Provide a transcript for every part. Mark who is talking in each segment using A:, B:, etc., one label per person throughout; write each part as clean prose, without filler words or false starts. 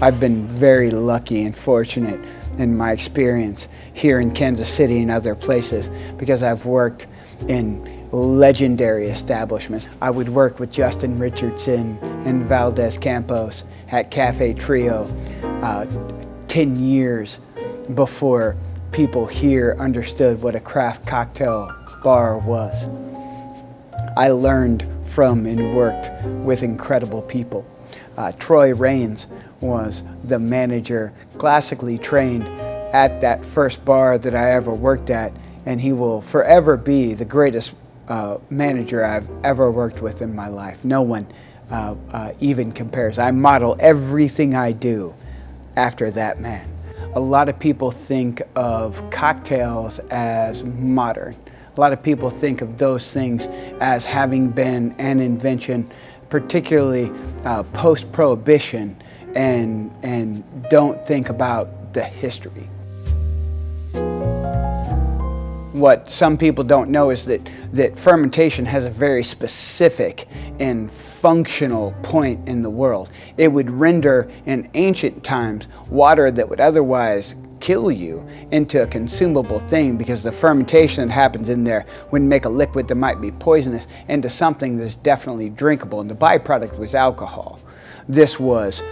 A: I've been very lucky and fortunate in my experience here in Kansas City and other places because I've worked in legendary establishments. I would work with Justin Richardson and Valdez Campos at Cafe Trio 10 years before people here understood what a craft cocktail bar was. I learned from and worked with incredible people. Troy Raines was the manager, classically trained at that first bar that I ever worked at, and he will forever be the greatest manager I've ever worked with in my life. No one even compares. I model everything I do after that man. A lot of people think of cocktails as modern. A lot of people think of those things as having been an invention, particularly post-Prohibition, and don't think about the history. What some people don't know is that fermentation has a very specific and functional point in the world. It would render, in ancient times, water that would otherwise kill you into a consumable thing, because the fermentation that happens in there would make a liquid that might be poisonous into something that's definitely drinkable, and the byproduct was alcohol. This was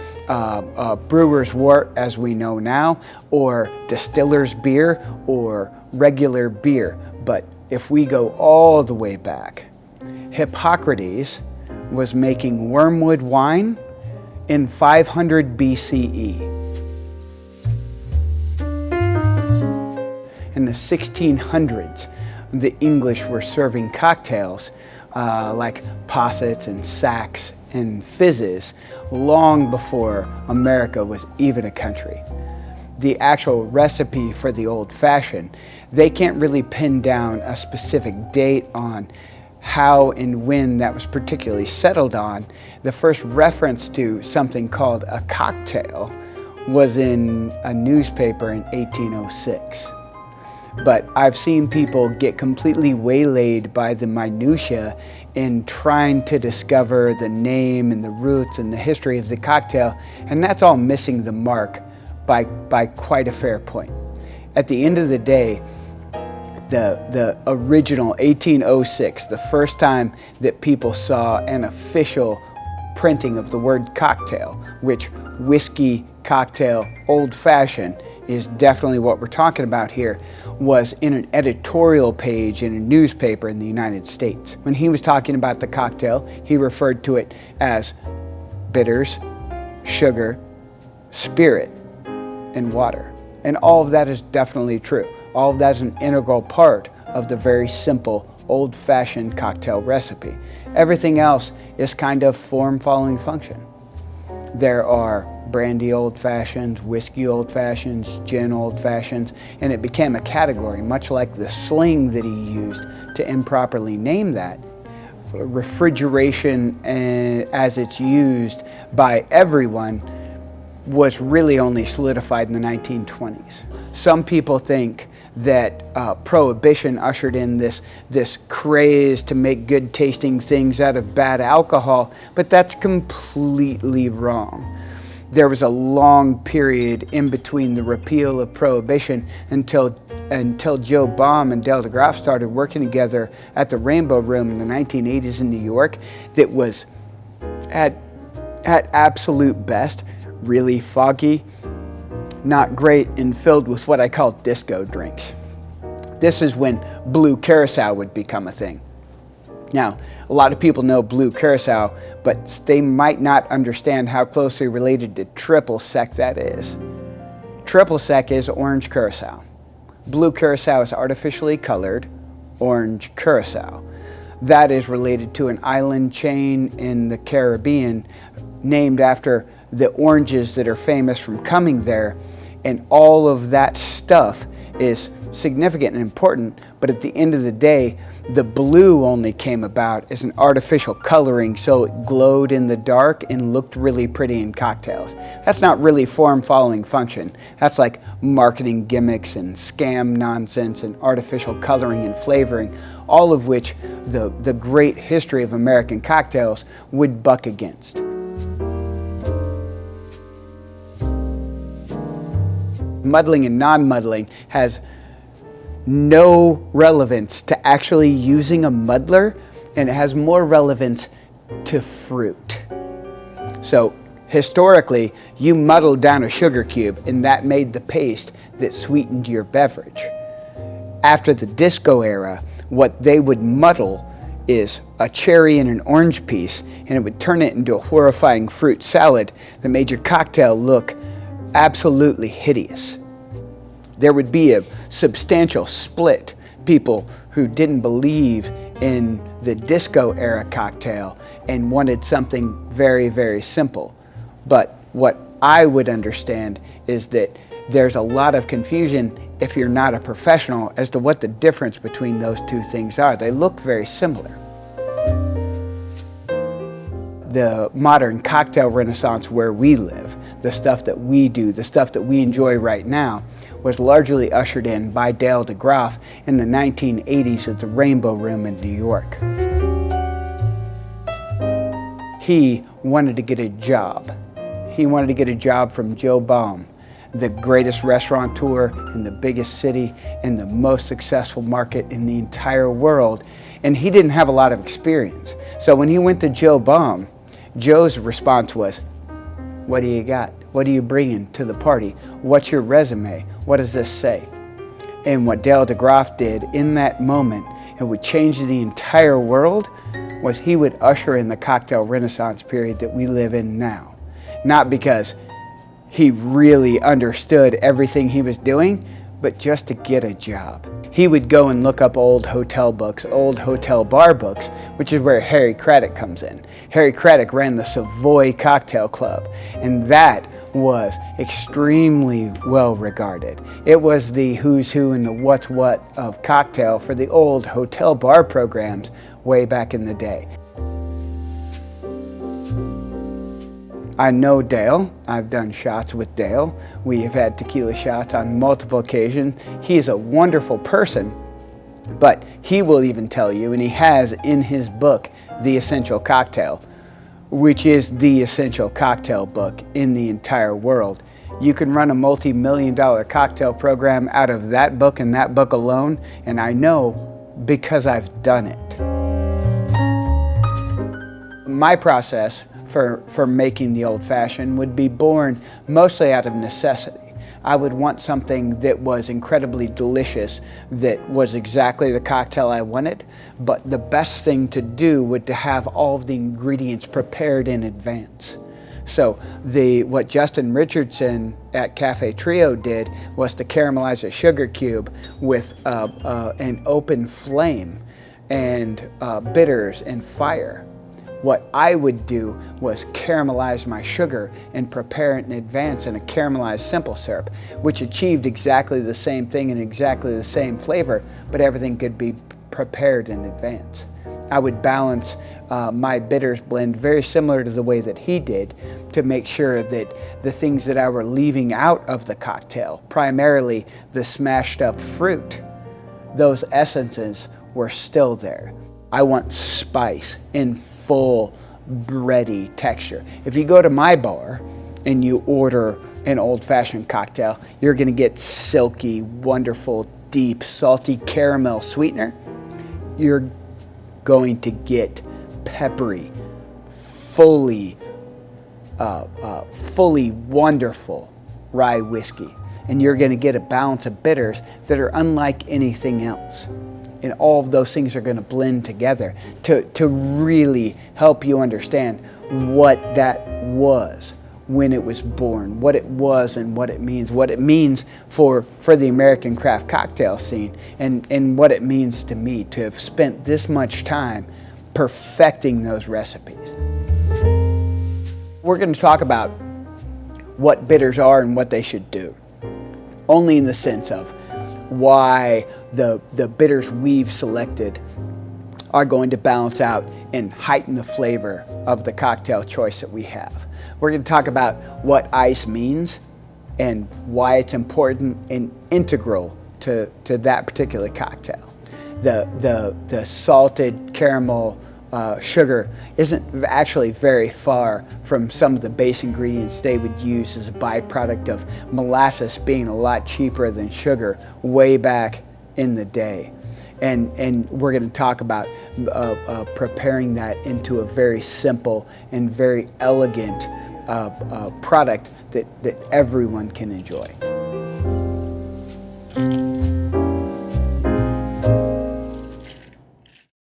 A: brewer's wort, as we know now, or distiller's beer, or regular beer. But if we go all the way back, Hippocrates was making wormwood wine in 500 BCE. In the 1600s, the English were serving cocktails like possets and sacks and fizzes long before America was even a country. The actual recipe for the old-fashioned, they can't really pin down a specific date on how and when that was particularly settled on. The first reference to something called a cocktail was in a newspaper in 1806. But I've seen people get completely waylaid by the minutiae in trying to discover the name and the roots and the history of the cocktail, and that's all missing the mark by quite a fair point. At the end of the day, the original 1806, the first time that people saw an official printing of the word cocktail, which whiskey, cocktail, old-fashioned is definitely what we're talking about here, was in an editorial page in a newspaper in the United States. When he was talking about the cocktail, he referred to it as bitters, sugar, spirit, and water. And all of that is definitely true. All of that is an integral part of the very simple old-fashioned cocktail recipe. Everything else is kind of form following function. There are brandy old-fashions, whiskey old-fashions, gin old-fashions, and it became a category, much like the slang that he used to improperly name that. Refrigeration, as it's used by everyone, was really only solidified in the 1920s. Some people think that Prohibition ushered in this craze to make good tasting things out of bad alcohol, but that's completely wrong. There was a long period in between the repeal of Prohibition until Joe Baum and Del DeGraff started working together at the Rainbow Room in the 1980s in New York that was at absolute best really foggy, not great, and filled with what I call disco drinks. This is when Blue Curacao would become a thing. Now, a lot of people know Blue Curacao, but they might not understand how closely related to Triple Sec that is. Triple Sec is orange Curacao. Blue Curacao is artificially colored orange Curacao. That is related to an island chain in the Caribbean named after the oranges that are famous from coming there, and all of that stuff is significant and important, but at the end of the day, the blue only came about as an artificial coloring so it glowed in the dark and looked really pretty in cocktails. That's not really form following function. That's like marketing gimmicks and scam nonsense and artificial coloring and flavoring, all of which the great history of American cocktails would buck against. Muddling and non-muddling has no relevance to actually using a muddler, and it has more relevance to fruit. So historically, you muddled down a sugar cube and that made the paste that sweetened your beverage. After the disco era, what they would muddle is a cherry and an orange piece, and it would turn it into a horrifying fruit salad that made your cocktail look absolutely hideous. There would be a substantial split. People who didn't believe in the disco era cocktail and wanted something very, very simple. But what I would understand is that there's a lot of confusion if you're not a professional as to what the difference between those two things are. They look very similar. The modern cocktail renaissance where we live, the stuff that we do, the stuff that we enjoy right now, was largely ushered in by Dale DeGroff in the 1980s at the Rainbow Room in New York. He wanted to get a job. He wanted to get a job from Joe Baum, the greatest restaurateur in the biggest city and the most successful market in the entire world. And he didn't have a lot of experience. So when he went to Joe Baum, Joe's response was, "What do you got? What are you bringing to the party? What's your resume? What does this say?" And what Dale DeGroff did in that moment, it would change the entire world, was he would usher in the cocktail renaissance period that we live in now. Not because he really understood everything he was doing, but just to get a job. He would go and look up old hotel books, old hotel bar books, which is where Harry Craddock comes in. Harry Craddock ran the Savoy Cocktail Club, and that was extremely well regarded. It was the who's who and the what's what of cocktail for the old hotel bar programs way back in the day. I know Dale. I've done shots with Dale. We have had tequila shots on multiple occasions. He's a wonderful person, but he will even tell you, and he has in his book, The Essential Cocktail, which is the essential cocktail book in the entire world. You can run a multi-million-dollar cocktail program out of that book and that book alone, and I know because I've done it. My process for making the Old Fashioned would be born mostly out of necessity. I would want something that was incredibly delicious, that was exactly the cocktail I wanted, but the best thing to do would to have all of the ingredients prepared in advance. So what Justin Richardson at Cafe Trio did was to caramelize a sugar cube with an open flame and bitters and fire. What I would do was caramelize my sugar and prepare it in advance in a caramelized simple syrup, which achieved exactly the same thing and exactly the same flavor, but everything could be prepared in advance. I would balance my bitters blend very similar to the way that he did to make sure that the things that I were leaving out of the cocktail, primarily the smashed up fruit, those essences were still there. I want spice in full bready texture. If you go to my bar and you order an old-fashioned cocktail, you're gonna get silky, wonderful, deep, salty caramel sweetener. You're going to get peppery, fully wonderful rye whiskey. And you're gonna get a balance of bitters that are unlike anything else. And all of those things are going to blend together to really help you understand what that was when it was born, what it was and what it means for the American craft cocktail scene, and what it means to me to have spent this much time perfecting those recipes. We're going to talk about what bitters are and what they should do, only in the sense of why the bitters we've selected are going to balance out and heighten the flavor of the cocktail choice that we have. We're going to talk about what ice means and why it's important and integral to that particular cocktail. The salted caramel sugar isn't actually very far from some of the base ingredients they would use as a byproduct of molasses being a lot cheaper than sugar way back in the day. And we're going to talk about preparing that into a very simple and very elegant product that everyone can enjoy.